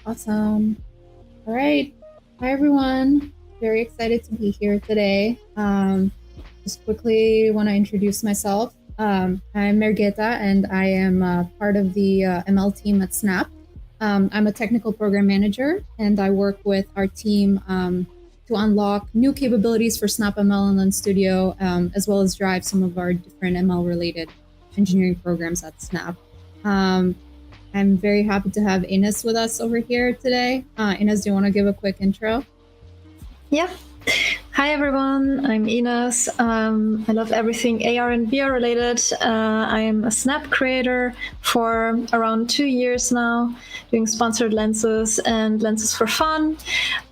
Awesome. All right. Hi, everyone. Very excited to be here today. Just quickly want to introduce myself. I'm Mergeta, and I am part of the ML team at Snap. I'm a technical program manager, and I work with our team to unlock new capabilities for Snap ML and Lens Studio, as well as drive some of our different ML-related engineering programs at Snap. I'm very happy to have Ines with us over here today. Ines, do you want to give a quick intro? Yeah. Hi, everyone. I'm Ines. I love everything AR and VR related. I am a Snap creator for around 2 years now, doing sponsored lenses and lenses for fun.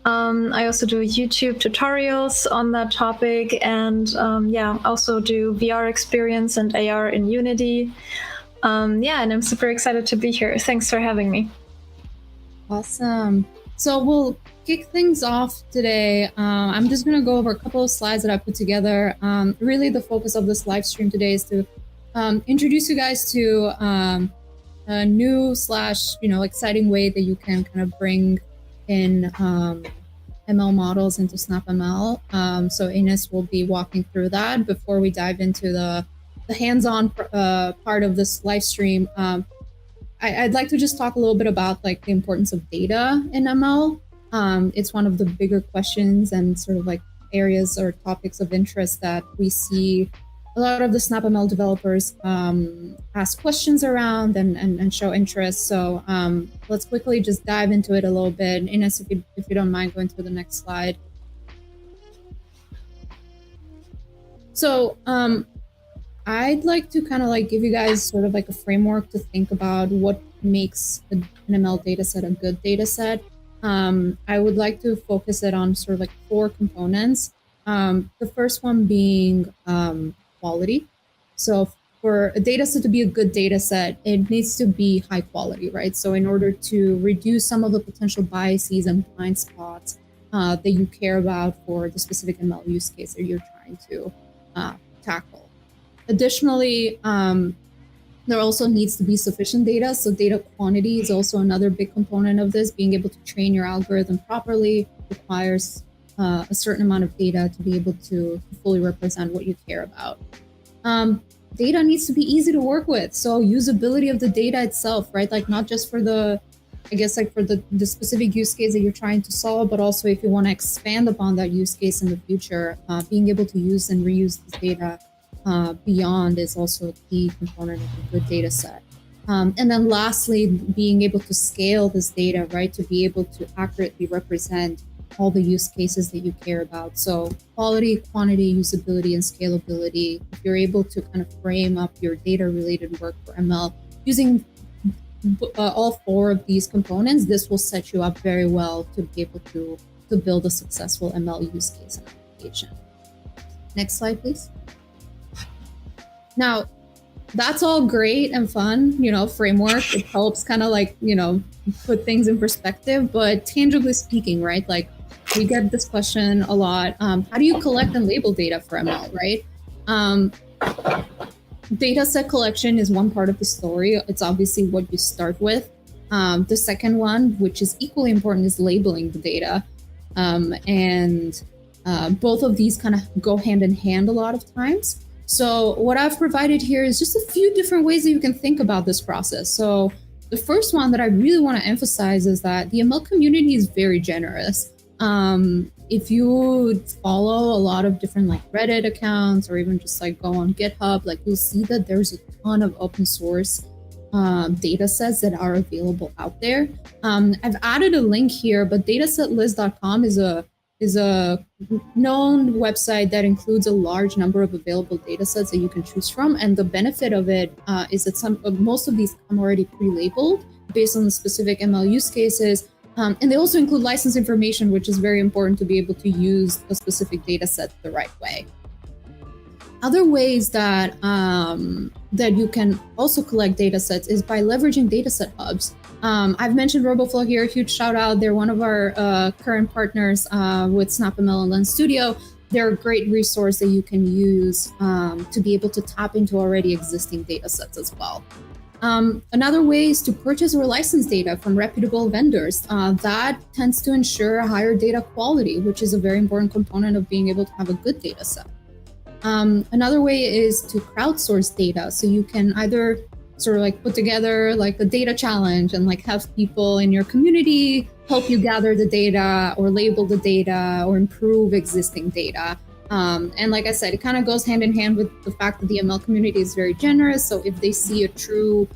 I also do YouTube tutorials on that topic, and also do VR experience and AR in Unity. And I'm super excited to be here. Thanks for having me. Awesome. So we'll kick things off today. I'm just going to go over a couple of slides that I put together. Really, the focus of this live stream today is to introduce you guys to a new / exciting way that you can kind of bring in ML models into Snap ML. So Ines will be walking through that before we dive into the hands-on part of this live stream. I'd like to just talk a little bit about like the importance of data in ML. It's one of the bigger questions and sort of like areas or topics of interest that we see a lot of the SnapML developers ask questions around and show interest. So let's quickly just dive into it a little bit. Ines, if you don't mind going to the next slide. So I'd like to kind of like give you guys sort of like a framework to think about what makes an ML data set a good data set. I would like to focus it on sort of like 4 components. The first one being quality. So for a data set to be a good data set, it needs to be high quality, right? So in order to reduce some of the potential biases and blind spots that you care about for the specific ML use case that you're trying to tackle. Additionally, there also needs to be sufficient data. So data quantity is also another big component of this. Being able to train your algorithm properly requires a certain amount of data to be able to fully represent what you care about. Data needs to be easy to work with. So usability of the data itself, right? Like not just for the, I guess like for the specific use case that you're trying to solve, but also if you want to expand upon that use case in the future, being able to use and reuse this data beyond is also a key component of a good data set. And then lastly, being able to scale this data, right, to be able to accurately represent all the use cases that you care about. So quality, quantity, usability, and scalability. If you're able to kind of frame up your data-related work for ML using all 4 of these components, this will set you up very well to be able to build a successful ML use case and application. Next slide, please. Now, that's all great and fun, framework. It helps kind of like, put things in perspective, but tangibly speaking, right? Like we get this question a lot. How do you collect and label data for ML, right? Data set collection is one part of the story. It's obviously what you start with. The second one, which is equally important, is labeling the data. Both of these kind of go hand in hand a lot of times. So what I've provided here is just a few different ways that you can think about this process. So the first one that I really want to emphasize is that the ML community is very generous. If you follow a lot of different like Reddit accounts or even just like go on GitHub, like you'll see that there's a ton of open source data sets that are available out there. I've added a link here, but datasetlist.com is a known website that includes a large number of available data sets that you can choose from. And the benefit of it is that most of these come already pre-labeled based on the specific ML use cases. And they also include license information, which is very important to be able to use a specific data set the right way. Other ways that you can also collect data sets is by leveraging dataset hubs. I've mentioned RoboFlow here, a huge shout out. They're one of our current partners with SnapML and Lens Studio. They're a great resource that you can use to be able to tap into already existing data sets as well. Another way is to purchase or license data from reputable vendors. That tends to ensure a higher data quality, which is a very important component of being able to have a good data set. Another way is to crowdsource data. So you can either sort of like put together like a data challenge and like have people in your community help you gather the data or label the data or improve existing data. And like I said, it kind of goes hand in hand with the fact that the ML community is very generous. So if they see a true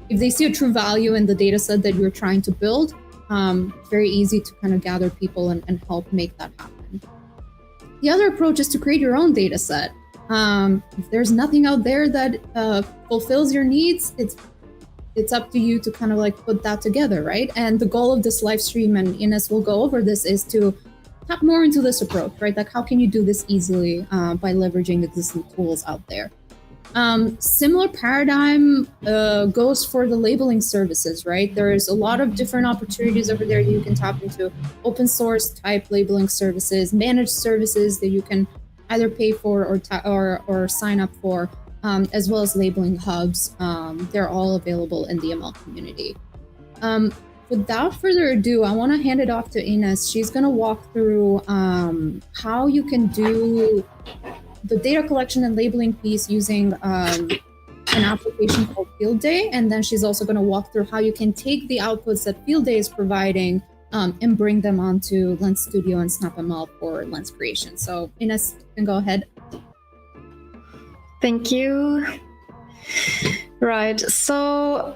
value in the data set that you're trying to build, very easy to kind of gather people and help make that happen. The other approach is to create your own data set. If there's nothing out there that fulfills your needs, it's up to you to kind of like put that together, right? And the goal of this live stream, and Ines will go over this, is to tap more into this approach, right? Like how can you do this easily by leveraging existing tools out there? Similar paradigm goes for the labeling services, right? There's a lot of different opportunities over there you can tap into. Open source type labeling services, managed services that you can either pay for or sign up for, as well as labeling hubs. They're all available in the ML community. Without further ado, I want to hand it off to Ines. She's going to walk through how you can do the data collection and labeling piece using an application called Field Day. And then she's also going to walk through how you can take the outputs that Field Day is providing and bring them onto Lens Studio and SnapML for lens creation. So Ines, you can go ahead. Thank you. Right, so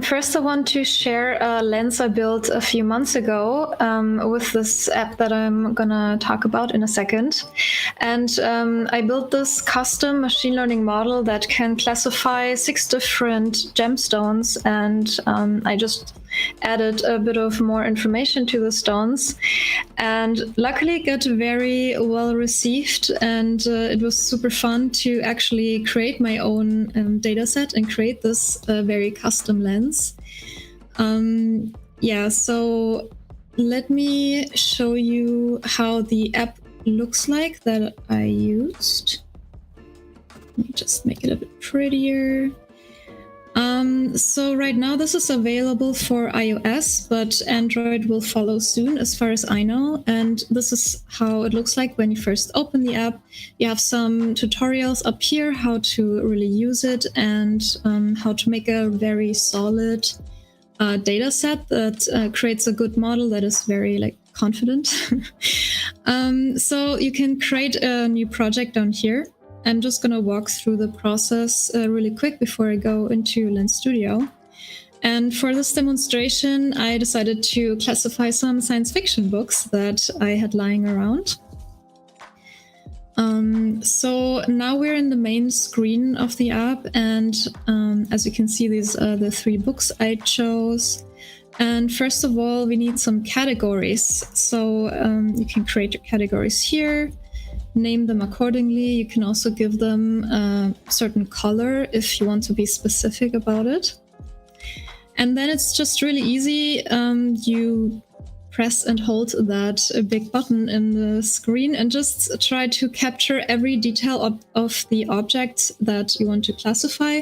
first I want to share a lens I built a few months ago with this app that I'm gonna talk about in a second. And I built this custom machine learning model that can classify 6 different gemstones, and I just added a bit of more information to the stones, and luckily it got very well received, and it was super fun to actually create my own data set and create this very custom lens. Yeah, so let me show you how the app looks like that I used. Let me just make it a bit prettier. So right now this is available for iOS, but Android will follow soon as far as I know. And this is how it looks like when you first open the app. You have some tutorials up here, how to really use it and how to make a very solid data set that creates a good model that is very like confident. So you can create a new project down here. I'm just going to walk through the process really quick before I go into Lens Studio. And for this demonstration, I decided to classify some science fiction books that I had lying around. So now we're in the main screen of the app, and as you can see, these are the 3 books I chose. And first of all, we need some categories. So you can create your categories here. Name them accordingly. You can also give them a certain color if you want to be specific about it. And then it's just really easy. You press and hold that big button in the screen and just try to capture every detail of the object that you want to classify.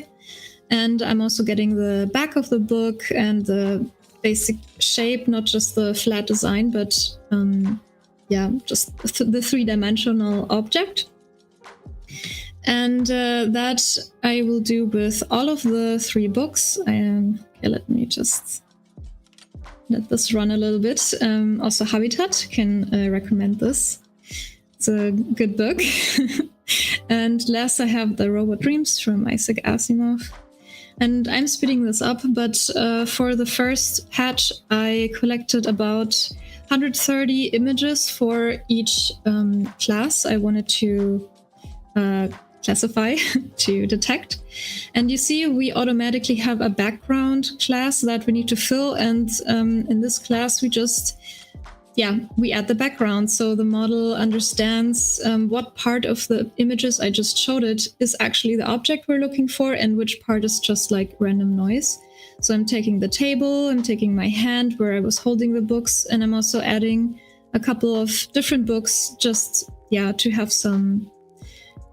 And I'm also getting the back of the book and the basic shape, not just the flat design, but yeah, just the 3-dimensional object. And that I will do with all of the 3 books. Okay, let me just let this run a little bit. Also Habitat, can recommend this. It's a good book. And last I have The Robot Dreams from Isaac Asimov. And I'm speeding this up, but for the first patch, I collected about 130 images for each class I wanted to classify, to detect. And you see we automatically have a background class that we need to fill. And in this class, we add the background. So the model understands what part of the images I just showed it is actually the object we're looking for and which part is just like random noise. So I'm taking the table, I'm taking my hand where I was holding the books, and I'm also adding a couple of different books just, to have something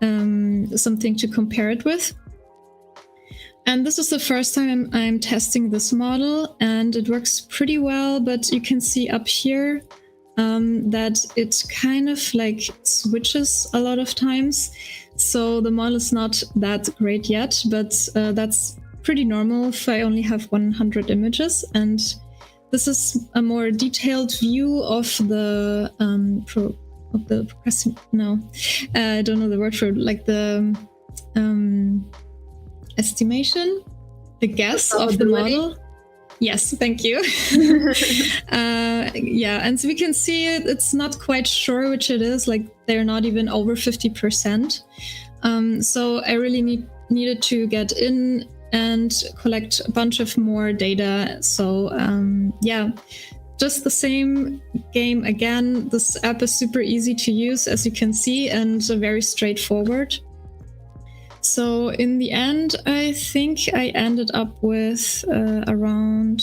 to compare it with. And this is the first time I'm testing this model, and it works pretty well, but you can see up here that it kind of like switches a lot of times. So the model is not that great yet, but that's pretty normal if I only have 100 images. And this is a more detailed view of the I don't know the word for it, like the estimation, the guess of the model. Yes, thank you. Yeah, and so we can see it's not quite sure which it is, like they're not even over 50%. So I really needed to get in and collect a bunch of more data. So yeah, just the same game again. This app is super easy to use, as you can see, and very straightforward. So in the end, I think I ended up with around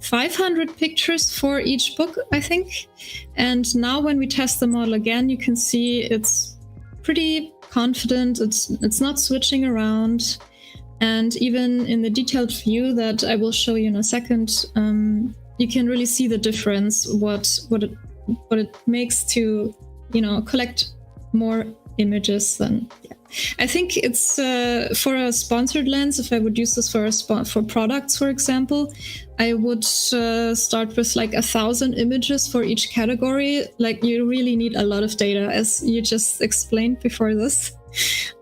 500 pictures for each book, I think. And now when we test the model again, you can see it's pretty confident. It's not switching around. And even in the detailed view that I will show you in a second, you can really see the difference, what it makes to, collect more images than. Yeah. I think it's for a sponsored lens. If I would use this for products, for example, I would start with like 1,000 images for each category. Like you really need a lot of data, as you just explained before this.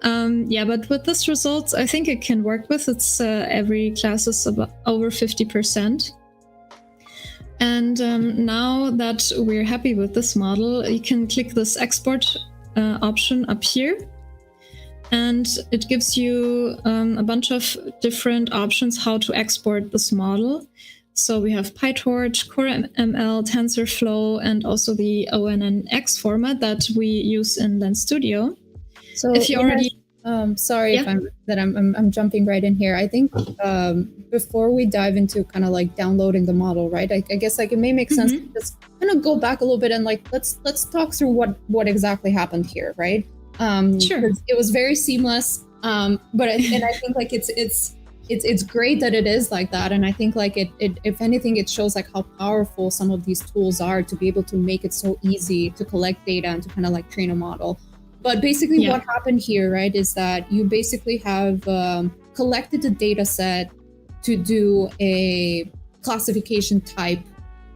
Yeah, but with this results, I think it can work with. It's every class is about over 50%. And now that we're happy with this model, you can click this export option up here. And it gives you a bunch of different options how to export this model. So we have PyTorch, CoreML, TensorFlow, and also the ONNX format that we use in Lens Studio. So if you already, sorry if I'm jumping right in here. I think before we dive into kind of like downloading the model, right? I guess like it may make sense to just kind of go back a little bit and like let's talk through what exactly happened here, right? Sure. It was very seamless, but I think like it's great that it is like that, and I think like it if anything it shows like how powerful some of these tools are to be able to make it so easy to collect data and to kind of like train a model. But basically what happened here, right, is that you basically have collected a data set to do a classification type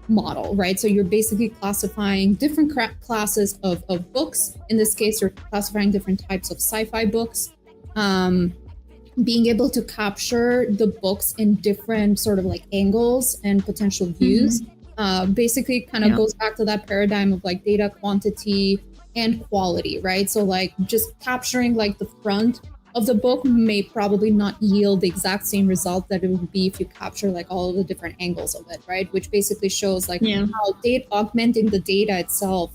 model, right? So you're basically classifying different classes of books. In this case, you're classifying different types of sci-fi books, being able to capture the books in different sort of like angles and potential views. Basically kind of goes back to that paradigm of like data quantity and quality, right? So like just capturing like the front of the book may probably not yield the exact same result that it would be if you capture like all of the different angles of it, right? Which basically shows like how augmenting the data itself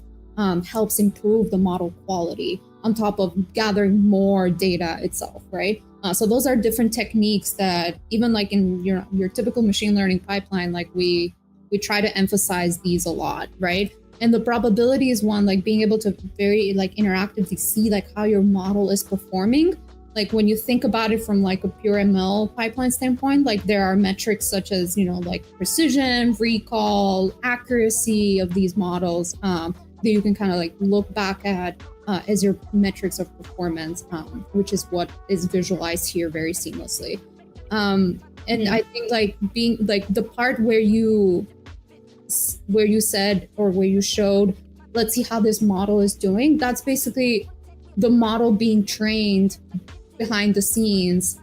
helps improve the model quality on top of gathering more data itself, right? So those are different techniques that even like in your typical machine learning pipeline, like we try to emphasize these a lot, right? And the probability is one, like being able to very like interactively see like how your model is performing. Like when you think about it from like a pure ML pipeline standpoint, like there are metrics such as, like precision, recall, accuracy of these models that you can kind of like look back at as your metrics of performance, which is what is visualized here very seamlessly. And I think like being like the part where you said, or where you showed, let's see how this model is doing, that's basically the model being trained behind the scenes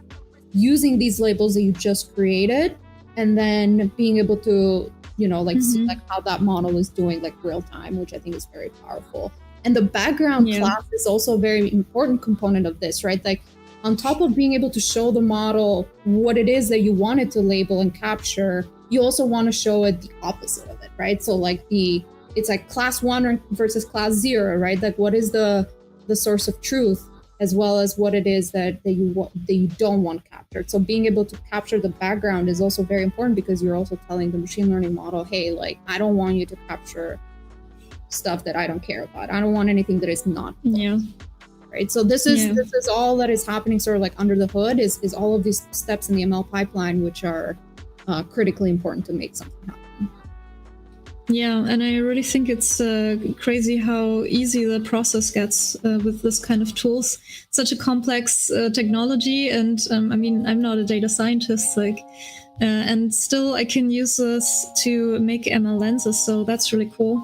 using these labels that you just created, and then being able to see like how that model is doing like real time, which I think is very powerful. And the background class is also a very important component of this, right? Like on top of being able to show the model what it is that you want it to label and capture, you also want to show it the opposite of it, right? So like it's like class 1 versus class 0, right? Like what is the source of truth, as well as what it is that you don't want captured. So being able to capture the background is also very important, because you're also telling the machine learning model, hey, like I don't want you to capture stuff that I don't care about. I don't want anything that is not. right? So this is all that is happening sort of like under the hood is all of these steps in the ML pipeline, which are critically important to make something happen. Yeah, and I really think it's crazy how easy the process gets with this kind of tools. Such a complex technology, and I mean, I'm not a data scientist, and still I can use this to make ML lenses, so that's really cool.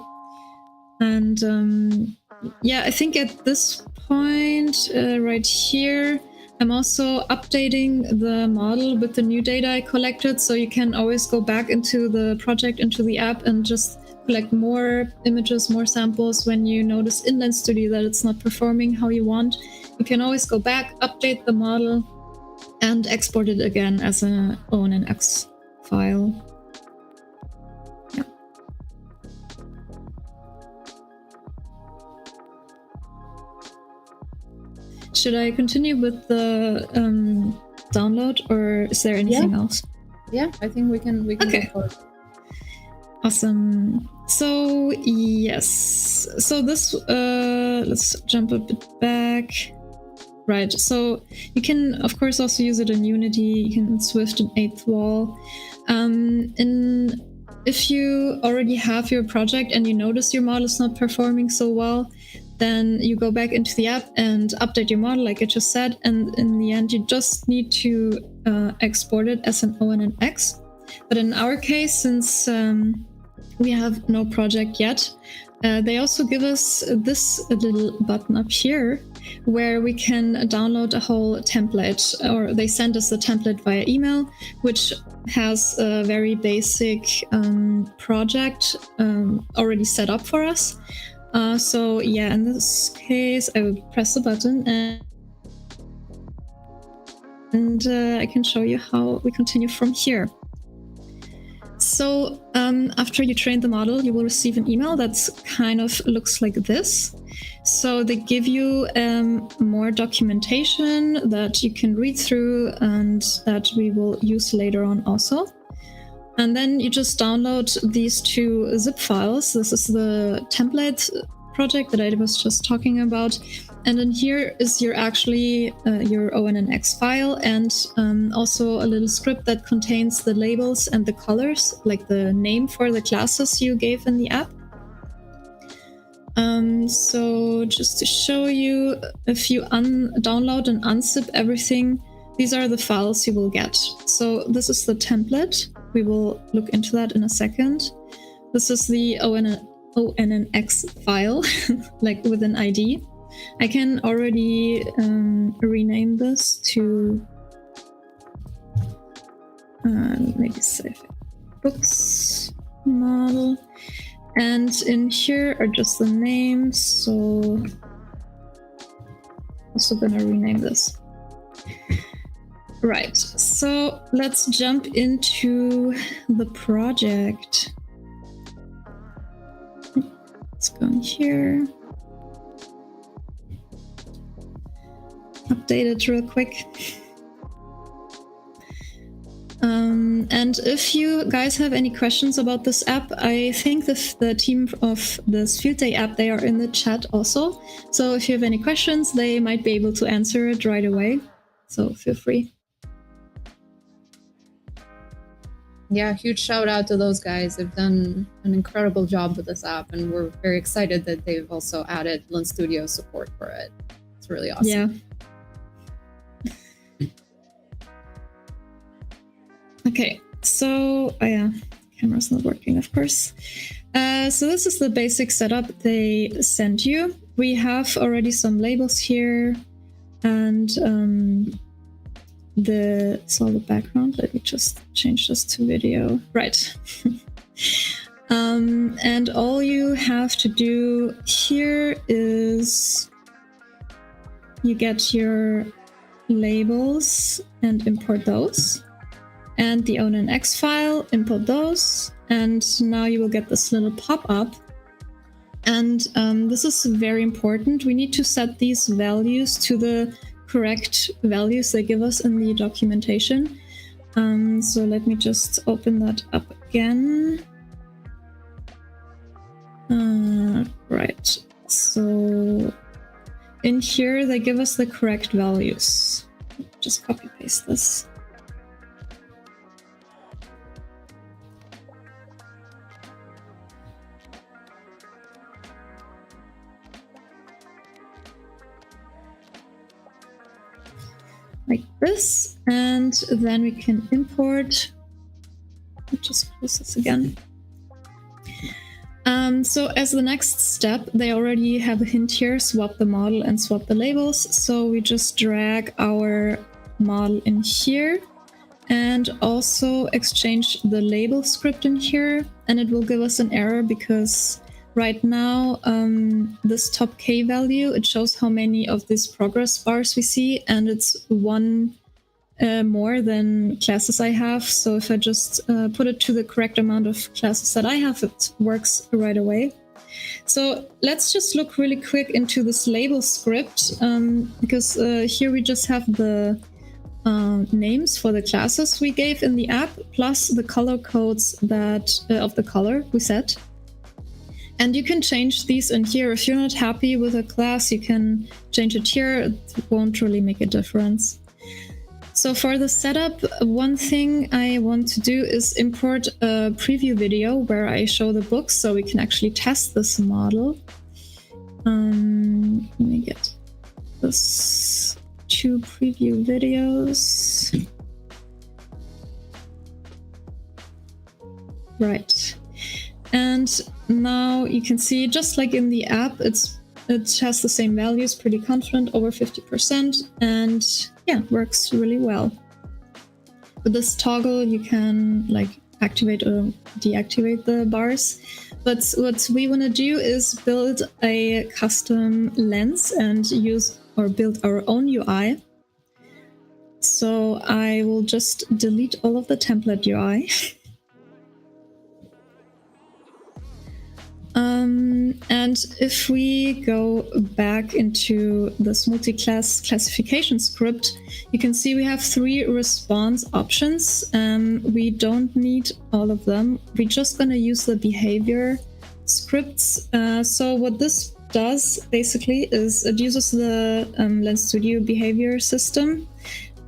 And yeah, I think at this point right here, I'm also updating the model with the new data I collected, so you can always go back into the project, into the app, and just collect more images, more samples. When you notice in Lens Studio that it's not performing how you want, you can always go back, update the model, and export it again as an ONNX file. Yeah. Should I continue with the download, or is there anything else? Yeah, I think we can okay. Go for it. Awesome. So yes, so this let's jump a bit back. Right, so you can of course also use it in Unity. You can Swift and 8th Wall. And if you already have your project and you notice your model is not performing so well, then you go back into the app and update your model, like I just said. And in the end, you just need to export it as an ONNX. But in our case, since we have no project yet, they also give us this little button up here where we can download a whole template, or they send us the template via email, which has a very basic project already set up for us. So yeah, in this case, I will press the button and I can show you how we continue from here. So after you train the model, you will receive an email that's kind of looks like this. So they give you more documentation that you can read through and that we will use later on also. And then you just download these two zip files. This is the template project that I was just talking about. And then here is your your ONNX file, and also a little script that contains the labels and the colors, like the name for the classes you gave in the app. So just to show you, if you download and unzip everything, these are the files you will get. So this is the template. We will look into that in a second. This is the ONNX file, like with an ID. I can already rename this to maybe save books model. And in here are just the names, so also gonna rename this. Right, so let's jump into the project. Let's go in here. Update it real quick. And if you guys have any questions about this app, I think the team of this Field Day app, they are in the chat also. So if you have any questions, they might be able to answer it right away. So feel free. Yeah, huge shout out to those guys. They've done an incredible job with this app, and we're very excited that they've also added Lens Studio support for it. It's really awesome. Yeah. Okay, so yeah, camera's not working, of course. So this is the basic setup they sent you. We have already some labels here, and the background. Let me just change this to video. Right. And all you have to do here is you get your labels and import those. And the ONNX file, import those, and now you will get this little pop-up. And this is very important. We need to set these values to the correct values they give us in the documentation. So let me just open that up again. Right, so in here, they give us the correct values. Just copy paste this. Like this, and then we can import. I'll just close this again. So as the next step, they already have a hint here, swap the model and swap the labels. So we just drag our model in here and also exchange the label script in here, and it will give us an error because right now this top K value, it shows how many of these progress bars we see, and it's one more than classes I have. So if I just put it to the correct amount of classes that I have, it works right away. So let's just look really quick into this label script, because here we just have the names for the classes we gave in the app, plus the color codes that of the color we set. And you can change these in here. If you're not happy with a class, you can change it here. It won't really make a difference. So for the setup, one thing I want to do is import a preview video where I show the books so we can actually test this model. Let me get this 2 preview videos. Right. And now you can see, just like in the app, it has the same values, pretty confident, over 50%, and yeah, works really well. With this toggle, you can like activate or deactivate the bars. But what we want to do is build a custom lens and use or build our own UI. So I will just delete all of the template UI. And if we go back into this multi-class classification script, you can see we have 3 response options. We don't need all of them. We're just going to use the behavior scripts. So what this does basically is it uses the Lens Studio behavior system,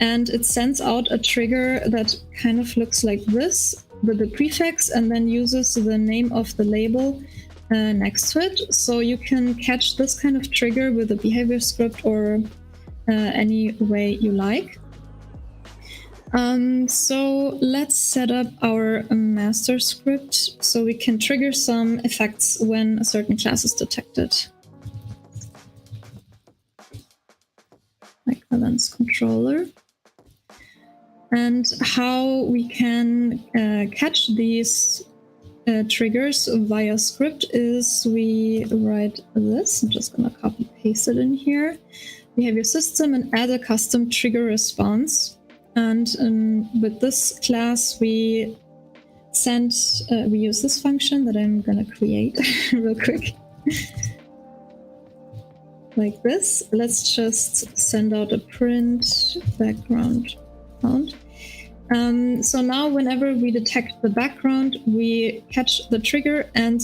and it sends out a trigger that kind of looks like this with the prefix, and then uses the name of the label next to it. So you can catch this kind of trigger with a behavior script or any way you like. So let's set up our master script so we can trigger some effects when a certain class is detected. Like the lens controller. And how we can catch these triggers via script is we write this. I'm just going to copy paste it in here. Behavior system and add a custom trigger response. And with this class, we use this function that I'm going to create real quick. Like this. Let's just send out a print background found. So now whenever we detect the background, we catch the trigger and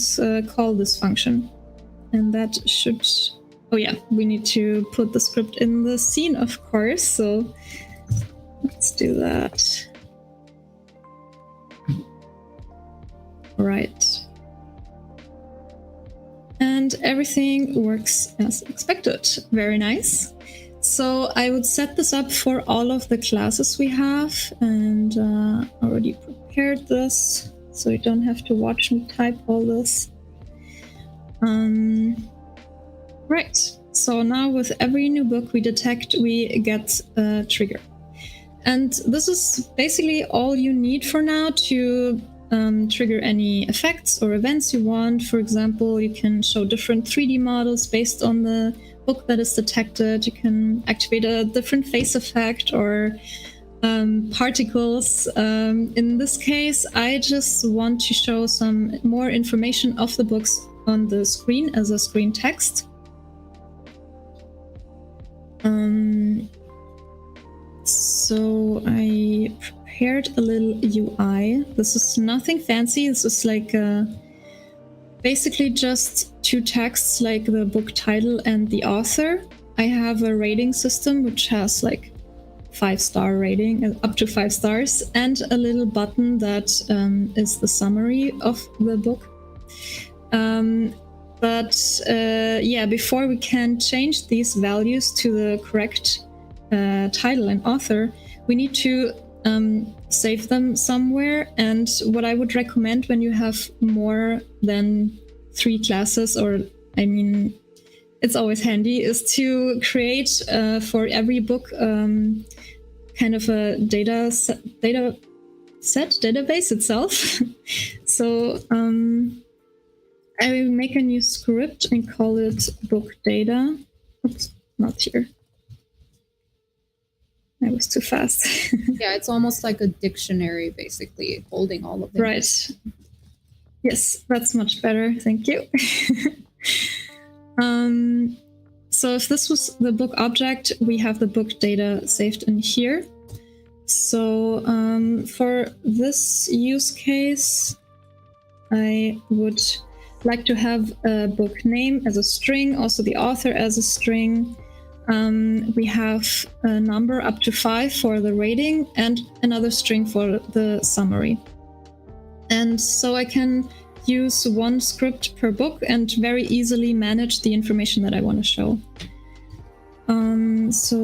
call this function. And that should... Oh yeah, we need to put the script in the scene, of course. So let's do that. All right. And everything works as expected. Very nice. So I would set this up for all of the classes we have, and already prepared this, so you don't have to watch me type all this. Right, so now with every new book we detect, we get a trigger. And this is basically all you need for now to trigger any effects or events you want. For example, you can show different 3D models based on the book that is detected. You can activate a different face effect or particles. In this case, I just want to show some more information of the books on the screen as a screen text. So I prepared a little UI. This is nothing fancy. This is like basically just 2 texts, like the book title and the author. I have a rating system which has like 5-star rating, up to 5 stars, and a little button that is the summary of the book. Yeah, before we can change these values to the correct title and author, we need to save them somewhere. And what I would recommend when you have more than 3 classes, or I mean, it's always handy, is to create for every book kind of a database itself. So I will make a new script and call it book data. Oops, not here. I was too fast. Yeah, it's almost like a dictionary, basically, holding all of them. Right. Yes, that's much better. Thank you. So if this was the book object, we have the book data saved in here. So for this use case, I would like to have a book name as a string, also the author as a string. We have a number up to 5 for the rating and another string for the summary. And so I can use one script per book and very easily manage the information that I want to show. So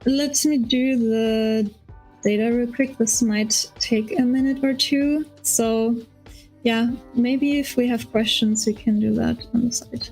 let me do the data real quick. This might take a minute or two. So yeah, maybe if we have questions, we can do that on the side.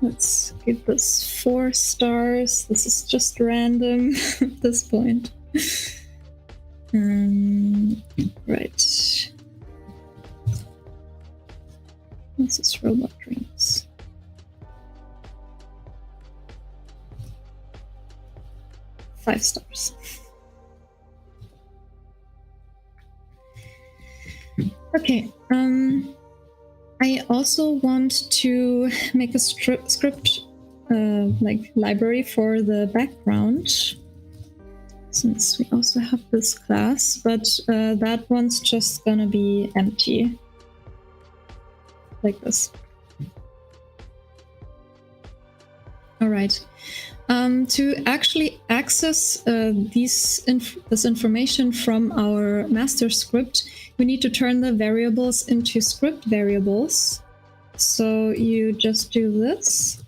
Let's give this 4 stars. This is just random at this point. Right. This is Robot Dreams. Five stars. Okay. I also want to make a script like library for the background, since we also have this class, but that one's just gonna be empty, like this. All right. To actually access this information from our master script, we need to turn the variables into script variables. So you just do this.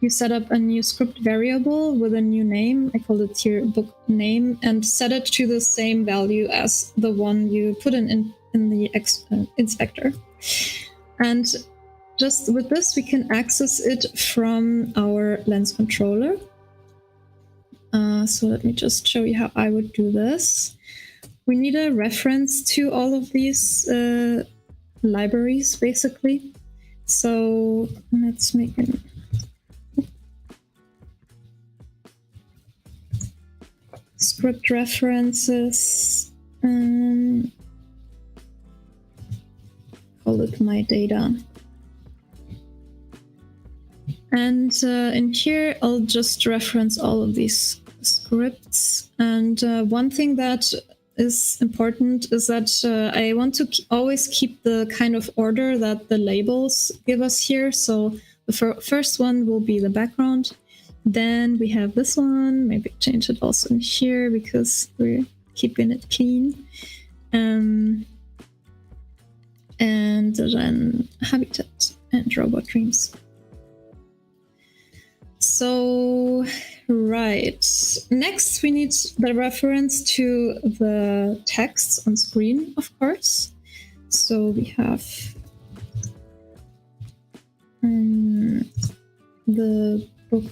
You set up a new script variable with a new name. I call it here book name, and set it to the same value as the one you put in the inspector. And just with this, we can access it from our lens controller. So let me just show you how I would do this. We need a reference to all of these libraries, basically. So let's make an script references. Call it my data. And in here, I'll just reference all of these scripts. And one thing that is important is that I want to always keep the kind of order that the labels give us here. So the first one will be the background. Then we have this one. Maybe change it also in here because we're keeping it clean. And then Habitat and Robot Dreams. So, right. Next, we need the reference to the text on screen, of course. So we have the book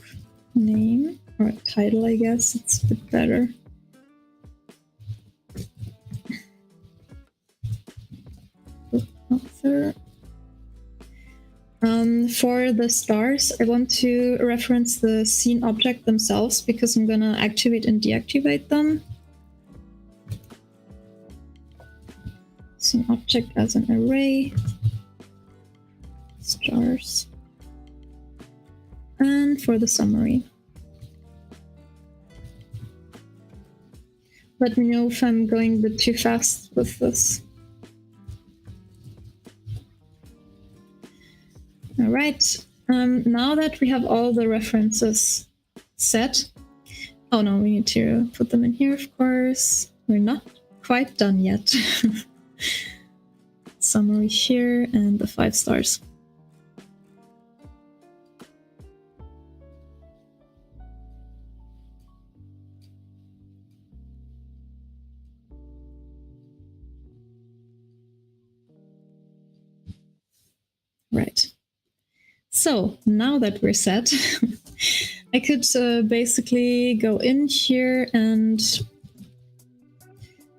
name, or title, I guess. It's a bit better. Book author. for the stars, I want to reference the scene object themselves because I'm gonna activate and deactivate them. Scene object as an array, stars, and for the summary. Let me know if I'm going a bit too fast with this. All right, now that we have all the references set, oh no, we need to put them in here, of course. We're not quite done yet. Summary here and the 5 stars. Right. So now that we're set, I could basically go in here and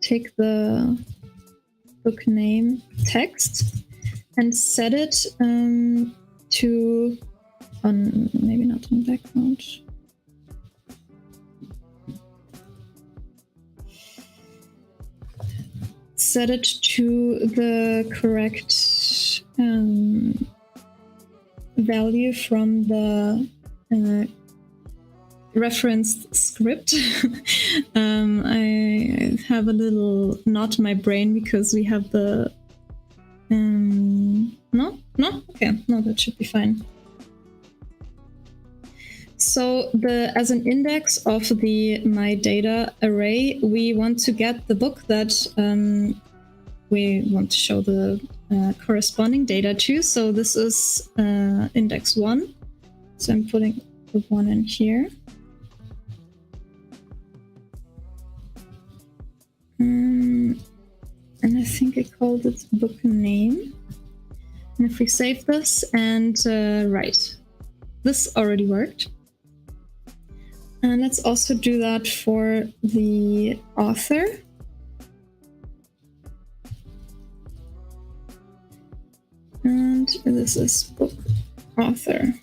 take the book name text and set it to on, maybe not on background. Set it to the correct value from the referenced script. I have a little knot in my brain because we have the no, okay, no, that should be fine. So as an index of the my data array, we want to get the book that we want to show the corresponding data to. So this is index 1. So I'm putting the 1 in here. And I think I called it book name. And if we save this and right, this already worked. And let's also do that for the author. And this is book author.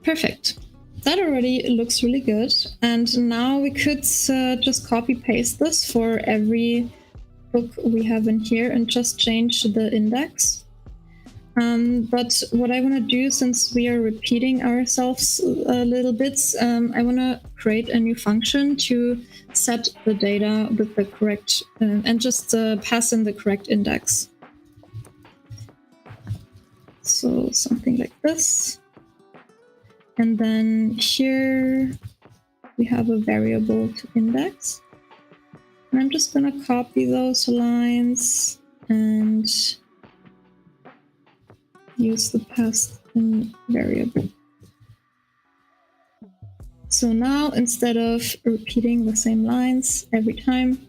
Perfect. That already looks really good. And now we could just copy paste this for every book we have in here and just change the index. But what I want to do, since we are repeating ourselves a little bit, I want to create a new function to set the data with the correct, and just pass in the correct index. So something like this. And then here we have a variable to index. And I'm just going to copy those lines and use the passed in variable. So now, instead of repeating the same lines every time,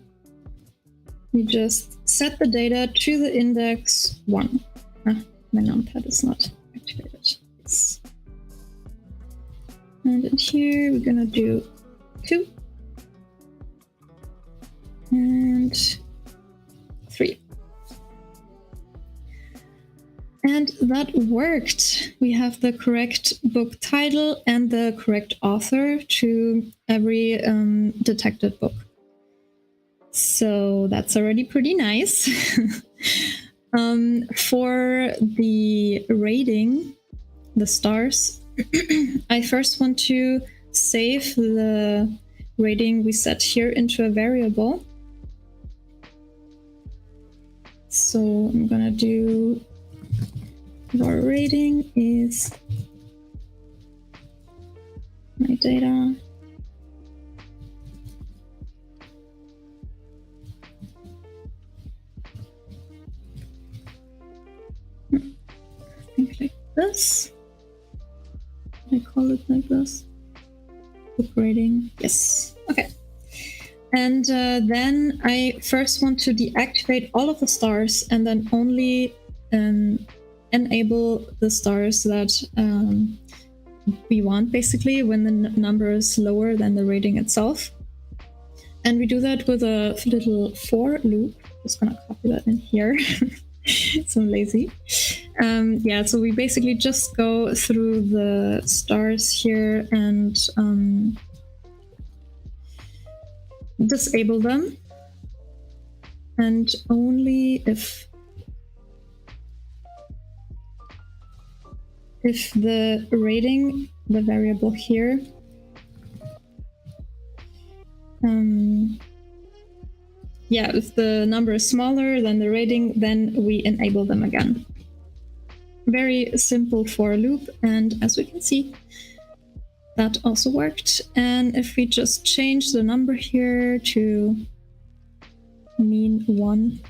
we just set the data to the index 1. My numpad is not activated. Yes. And in here, we're gonna do 2 and 3. And that worked. We have the correct book title and the correct author to every detected book. So that's already pretty nice. For the rating, the stars, I first want to save the rating we set here into a variable. So I'm gonna do our rating is my data. I think like this. I call it like this. Book rating. Yes. Okay. And then I first want to deactivate all of the stars and then only enable the stars that we want, basically, when the number is lower than the rating itself. And we do that with a little for loop. Just gonna copy that in here. So I'm lazy. Yeah, so we basically just go through the stars here and disable them. And only if the rating, the variable here, yeah, if the number is smaller than the rating, then we enable them again. Very simple for loop, and as we can see, that also worked. And if we just change the number here to mean 1,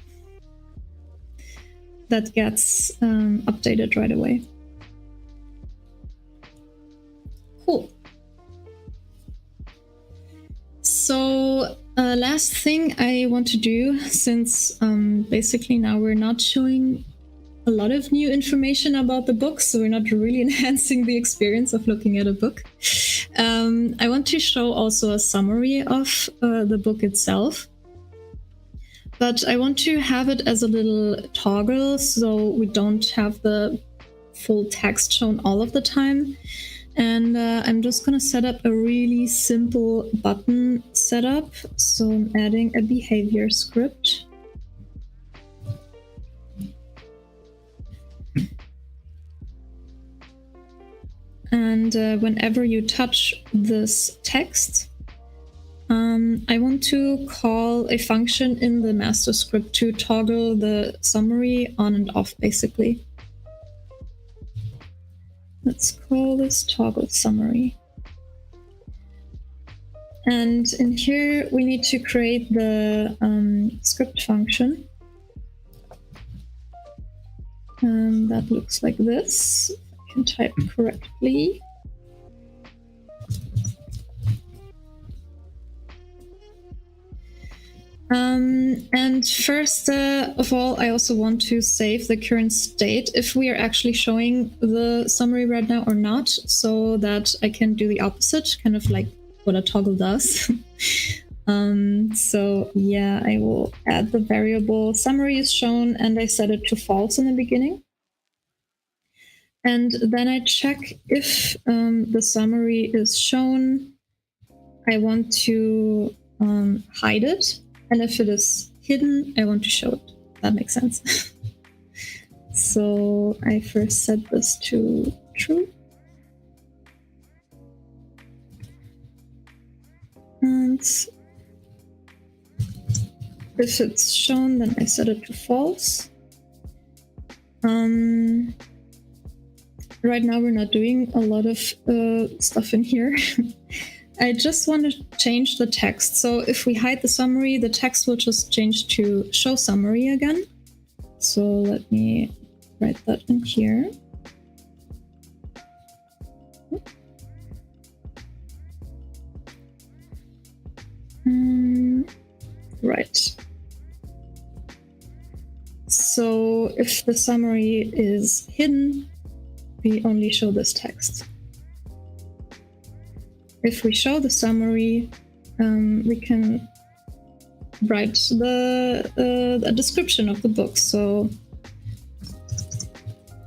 that gets updated right away. Cool. So last thing I want to do, since basically now we're not showing a lot of new information about the book, so we're not really enhancing the experience of looking at a book. I want to show also a summary of the book itself. But I want to have it as a little toggle, so we don't have the full text shown all of the time. And I'm just going to set up a really simple button setup. So I'm adding a behavior script. And whenever you touch this text, I want to call a function in the master script to toggle the summary on and off, basically. Let's call this toggle summary. And in here, we need to create the script function. That looks like this. I can type correctly. And first of all, I also want to save the current state if we are actually showing the summary right now or not, so that I can do the opposite, kind of like what a toggle does. So yeah, I will add the variable summary is shown, and I set it to false in the beginning. And then I check if the summary is shown. I want to hide it. And if it is hidden, I want to show it. That makes sense. So I first set this to true. And if it's shown, then I set it to false. Right now we're not doing a lot of stuff in here. I just want to change the text. So if we hide the summary, the text will just change to show summary again. So let me write that in here. Right. So if the summary is hidden, we only show this text. If we show the summary, we can write the description of the book. So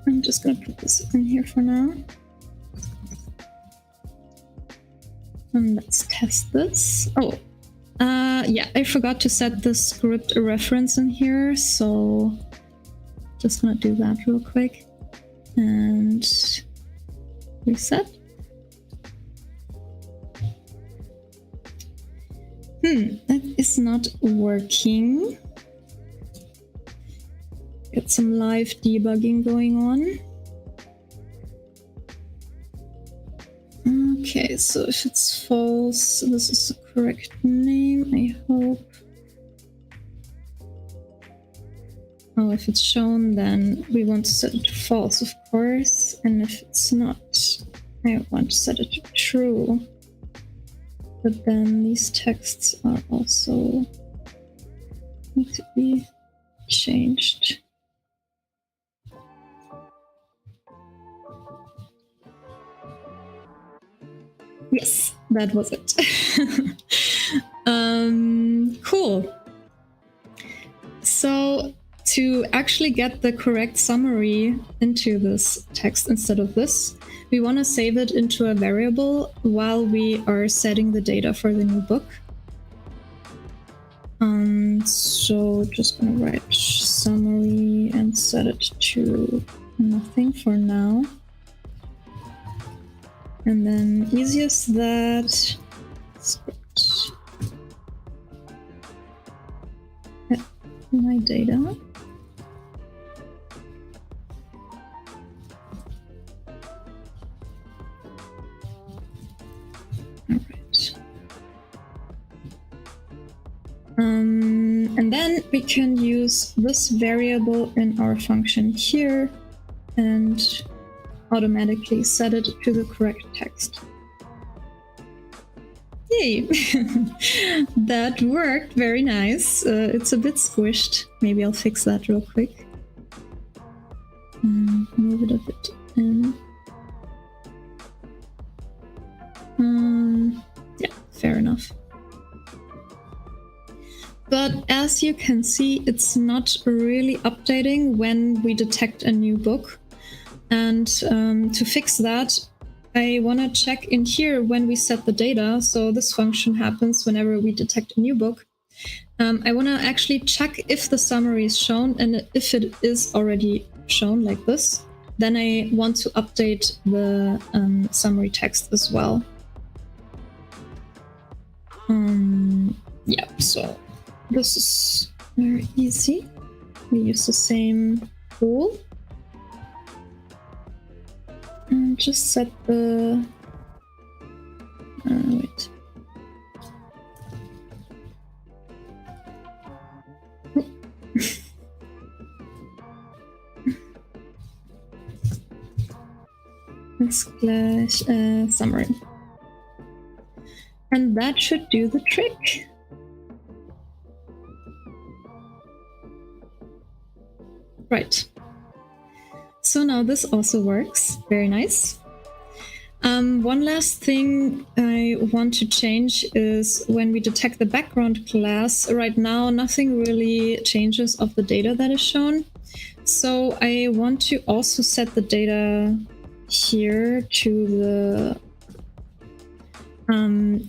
I'm just going to put this in here for now. And let's test this. Oh, yeah, I forgot to set the script reference in here. So just going to do that real quick and reset. That is not working. Got some live debugging going on. Okay, so if it's false, this is the correct name, I hope. Oh, if it's shown, then we want to set it to false, of course. And if it's not, I want to set it to true. But then these texts are also need to be changed. Yes, that was it. Cool. So to actually get the correct summary into this text instead of this, we want to save it into a variable while we are setting the data for the new book. So just gonna write summary and set it to nothing for now. And then easiest that script my data. All right. And then we can use this variable in our function here and automatically set it to the correct text. Yay! That worked, very nice. It's a bit squished. Maybe I'll fix that real quick. Move it a bit in. Yeah, fair enough. But as you can see, it's not really updating when we detect a new book. And to fix that, I want to check in here when we set the data. So this function happens whenever we detect a new book. I want to actually check if the summary is shown, and if it is already shown like this, then I want to update the summary text as well. Yeah, so this is very easy. We use the same tool. And just set the... wait. Slash summary. And that should do the trick. Right. So now this also works. Very nice. One last thing I want to change is when we detect the background class. Right now, nothing really changes of the data that is shown. So I want to also set the data here to the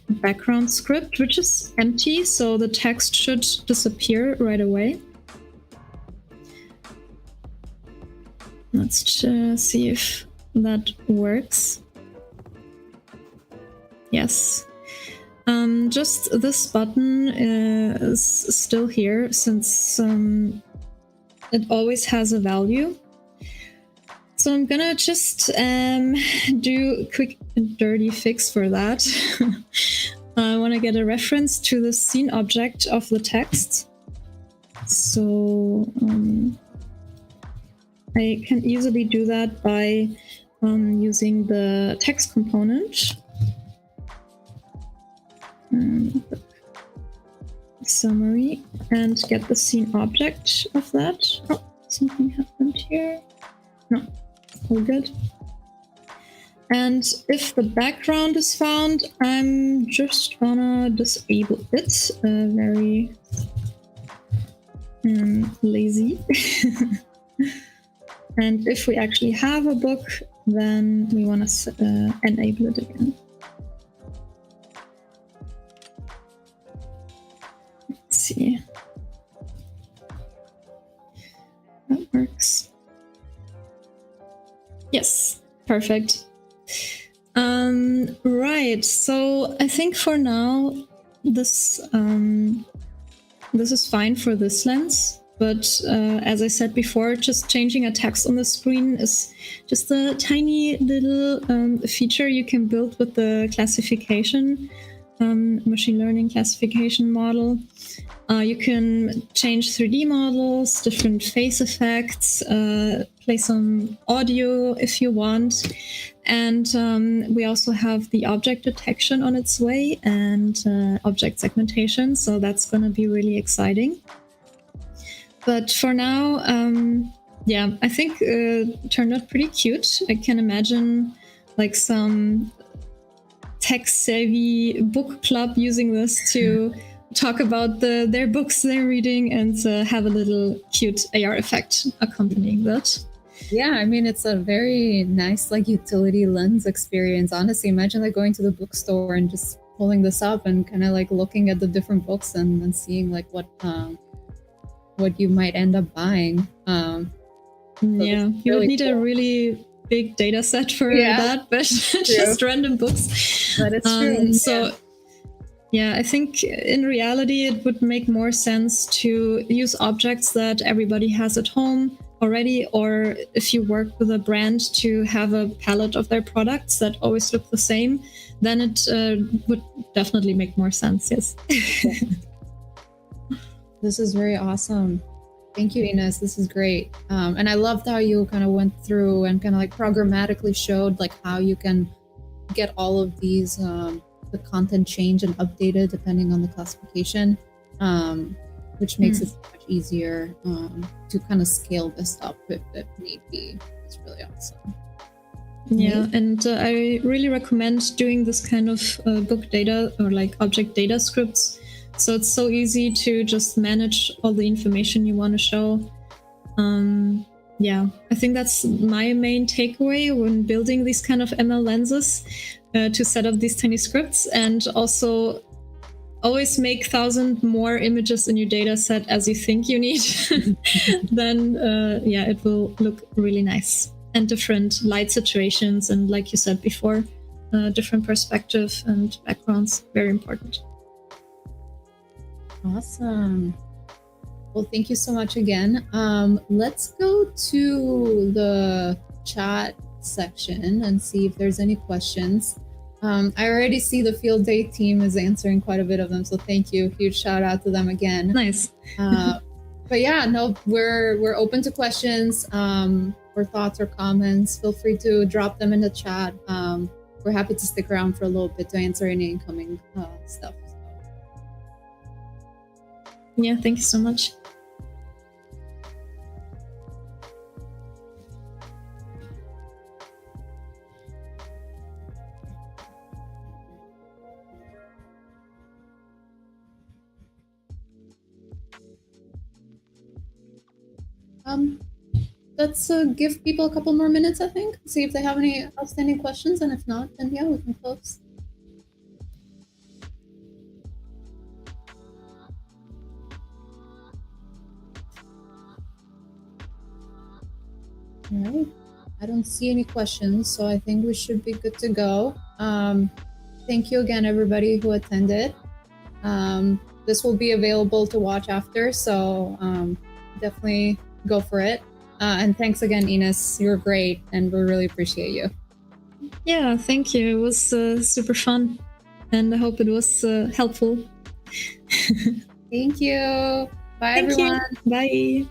background script, which is empty, so the text should disappear right away. Let's just see if that works. Yes. Just this button is still here since it always has a value. So I'm gonna just do a quick and dirty fix for that. I want to get a reference to the scene object of the text. So I can easily do that by using the text component. Summary and get the scene object of that. Oh, something happened here. No, all good. And if the background is found, I'm just gonna disable it. Very lazy. And if we actually have a book, then we want to enable it again. Let's see. That works. Yes, perfect. Right, so I think for now this is fine for this lens, but as I said before, just changing a text on the screen is just a tiny little feature you can build with the classification, machine learning classification model. You can change 3D models, different face effects, play some audio if you want. And we also have the object detection on its way and object segmentation. So that's going to be really exciting. But for now, yeah, I think it turned out pretty cute. I can imagine like some tech-savvy book club using this to talk about their books they're reading and have a little cute AR effect accompanying that. Yeah, I mean, it's a very nice like utility lens experience. Honestly, imagine like going to the bookstore and just pulling this up and kind of like looking at the different books and seeing like what you might end up buying. Yeah, you would need a really big data set for that, but just random books. That is true. So yeah, I think in reality it would make more sense to use objects that everybody has at home already, or if you work with a brand, to have a palette of their products that always look the same, then it would definitely make more sense. Yes. This is very awesome. Thank you, Ines. This is great. And I loved how you kind of went through and kind of like programmatically showed like how you can get all of these, the content changed and updated depending on the classification, which makes it so much easier to kind of scale this up if need be. It's really awesome. Yeah, and I really recommend doing this kind of book data or like object data scripts. So it's so easy to just manage all the information you want to show. Yeah, I think that's my main takeaway when building these kind of ML lenses, to set up these tiny scripts, and also always make 1,000 more images in your data set as you think you need. Then yeah, it will look really nice. And different light situations, and like you said before, different perspective and backgrounds, very important. Awesome. Well, thank you so much again. Let's go to the chat section and see if there's any questions. I already see the field day team is answering quite a bit of them, so thank you. Huge shout out to them again. Nice. But yeah, no, we're open to questions or thoughts or comments. Feel free to drop them in the chat. We're happy to stick around for a little bit to answer any incoming stuff. Yeah, thank you so much. Let's give people a couple more minutes, I think. See if they have any outstanding questions, and if not, then yeah, we can close. All right. I don't see any questions, so I think we should be good to go. Thank you again, everybody who attended. This will be available to watch after, so definitely go for it. And thanks again, Ines. You're great, and we really appreciate you. Yeah, thank you. It was super fun, and I hope it was helpful. Thank you. Bye, Thank everyone. You. Bye.